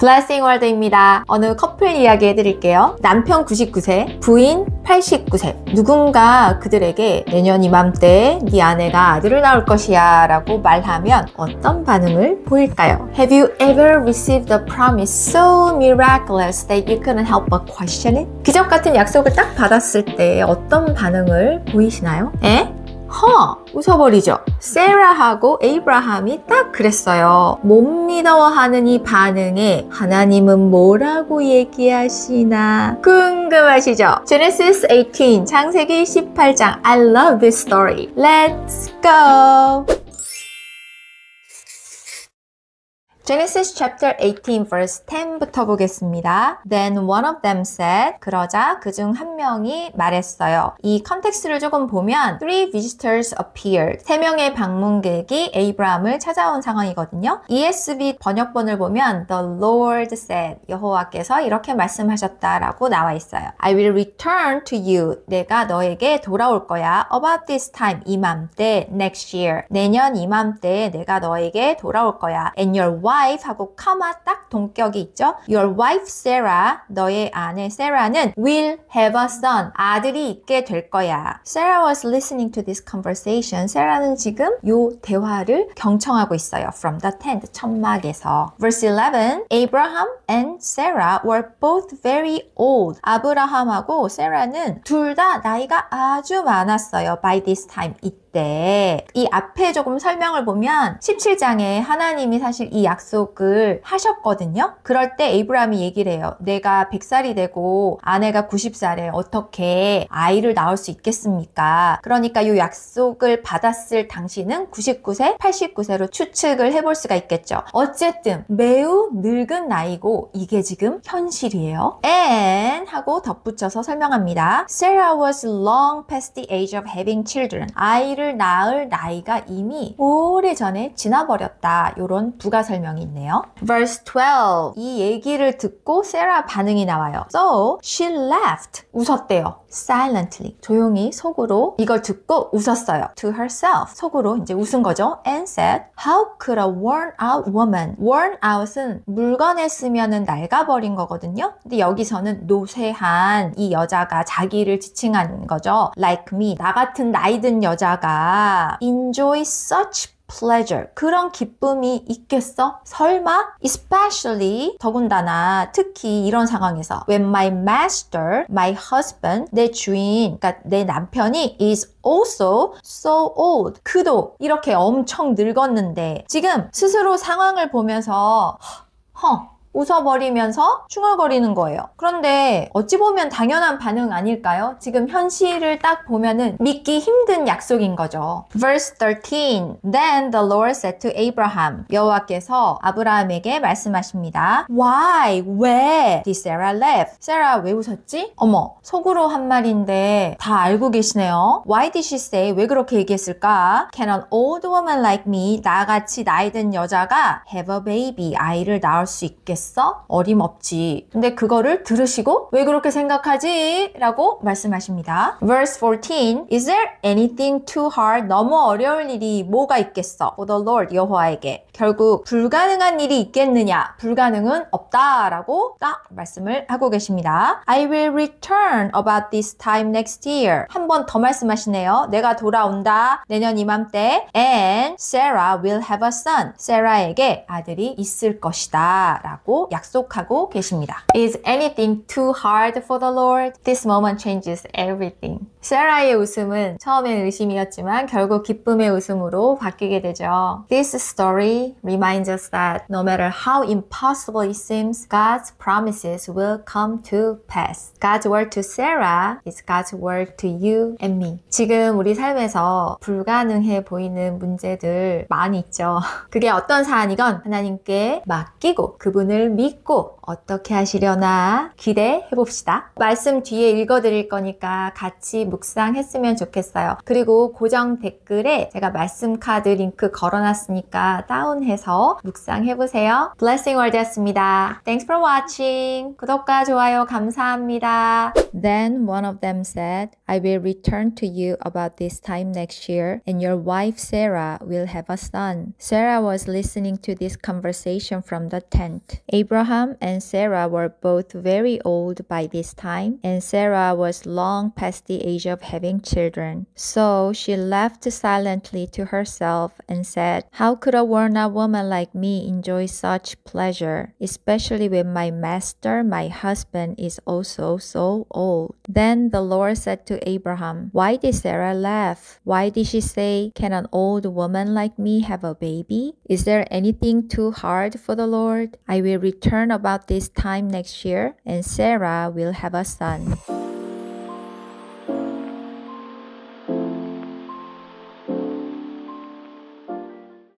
블레싱 월드입니다. 어느 커플 이야기 해드릴게요. 남편 99세, 부인 89세. 누군가 그들에게 내년 이맘때 네 아내가 아들을 낳을 것이야 라고 말하면 어떤 반응을 보일까요? Have you ever received a promise so miraculous that you couldn't help but question it? 기적 같은 약속을 딱 받았을 때 어떤 반응을 보이시나요? 에? 웃어버리죠. 세라하고 에이브라함이 딱 그랬어요. 못 믿어하는 이 반응에 하나님은 뭐라고 얘기하시나 궁금하시죠? Genesis 18, 창세기 18장. I love this story. Let's go! Genesis chapter 18 verse 10부터 보겠습니다. Then one of them said, 그러자 그중 한 명이 말했어요. 이 컨텍스트를 조금 보면 Three visitors appeared. 3명의 방문객이 에이브라함을 찾아온 상황이거든요. ESV 번역본을 보면 The Lord said, 여호와께서 이렇게 말씀하셨다라고 나와 있어요. I will return to you. 내가 너에게 돌아올 거야. About this time, 이맘때, next year. 내년 이맘때 내가 너에게 돌아올 거야. And your wife 하고 카마 딱 동격이 있죠. Your wife Sarah, 너의 아내 Sarah는 will have a son. 아들이 있게 될 거야. Sarah was listening to this conversation. Sarah는 지금 요 대화를 경청하고 있어요. From the tent, 천막에서. Verse 11, Abraham and Sarah were both very old. 아브라함하고 세라는 둘 다 나이가 아주 많았어요. By this time, 이때. 이 앞에 조금 설명을 보면 17장에 하나님이 사실 이 약속을 하셨거든요. 그럴 때 에이브라함이 얘기를 해요. 내가 100살이 되고 아내가 90살에 어떻게 아이를 낳을 수 있겠습니까? 그러니까 이 약속을 받았을 당시는 99세, 89세로 추측을 해볼 수가 있겠죠. 어쨌든 매우 늙은 나이고 이게 지금 현실이에요. And 하고 덧붙여서 설명합니다. Sarah was long past the age of having children. 아이를 낳을 나이가 이미 오래전에 지나버렸다. 이런 부가 설명이 있네요. Verse 12. 이 얘기를 듣고 세라 반응이 나와요. So she laughed. 웃었대요. Silently. 조용히 속으로 이걸 듣고 웃었어요. To herself. 속으로 이제 웃은 거죠. And said, How could a worn out woman? worn out은 물건에 쓰면은 낡아버린 거거든요. 근데 여기서는 노쇠한 이 여자가 자기를 지칭한 거죠. Like me. 나 같은 나이 든 여자가 enjoy such pleasure. 그런 기쁨이 있겠어? 설마? Especially, 더군다나, 특히 이런 상황에서 When my master, my husband, 내 주인, 그러니까 내 남편이 is also so old. 그도 이렇게 엄청 늙었는데 지금 스스로 상황을 보면서 웃어버리면서 중얼거리는 거예요. 그런데 어찌 보면 당연한 반응 아닐까요? 지금 현실을 딱 보면은 믿기 힘든 약속인 거죠. Verse 13. Then the Lord said to Abraham. 여호와께서 아브라함에게 말씀하십니다. Why? 왜? Did Sarah laugh? Sarah 왜 웃었지? 어머, 속으로 한 말인데 다 알고 계시네요. Why did she say? 왜 그렇게 얘기했을까? Can an old woman like me, 나같이 나이 든 여자가 have a baby, 아이를 낳을 수 있겠어? 어림없지. 근데 그거를 들으시고 왜 그렇게 생각하지? 라고 말씀하십니다. Verse 14. Is there anything too hard? 너무 어려울 일이 뭐가 있겠어? For the Lord, 여호와에게. 결국 불가능한 일이 있겠느냐? 불가능은 없다 라고 딱 말씀을 하고 계십니다. I will return about this time next year. 한 번 더 말씀하시네요. 내가 돌아온다. 내년 이맘때. And Sarah will have a son. 세라에게 아들이 있을 것이다 라고 약속하고 계십니다. Is anything too hard for the Lord? This moment changes everything. 세라의 웃음은 처음엔 의심이었지만 결국 기쁨의 웃음으로 바뀌게 되죠. This story reminds us that no matter how impossible it seems, God's promises will come to pass. God's word to Sarah is God's word to you and me. 지금 우리 삶에서 불가능해 보이는 문제들 많이 있죠. 그게 어떤 사안이건 하나님께 맡기고 그분을 믿고 어떻게 하시려나 기대해 봅시다. 말씀 뒤에 읽어드릴 거니까 같이 묵상했으면 좋겠어요. 그리고 고정 댓글에 제가 말씀 카드 링크 걸어놨으니까 다운해서 묵상해보세요. Blessing Word였습니다. Thanks for watching. 구독과 좋아요 감사합니다. Then one of them said, I will return to you about this time next year, and your wife Sarah will have a son. Sarah was listening to this conversation from the tent. Abraham and Sarah were both very old by this time, and Sarah was long past the age of having children. So she laughed silently to herself and said, "How could a worn-out woman like me enjoy such pleasure, especially when my master, my husband, is also so old?" Then the Lord said to Abraham, "Why did Sarah laugh? Why did she say, 'Can an old woman like me have a baby?' Is there anything too hard for the Lord? I will return about this time next year, and Sarah will have a son."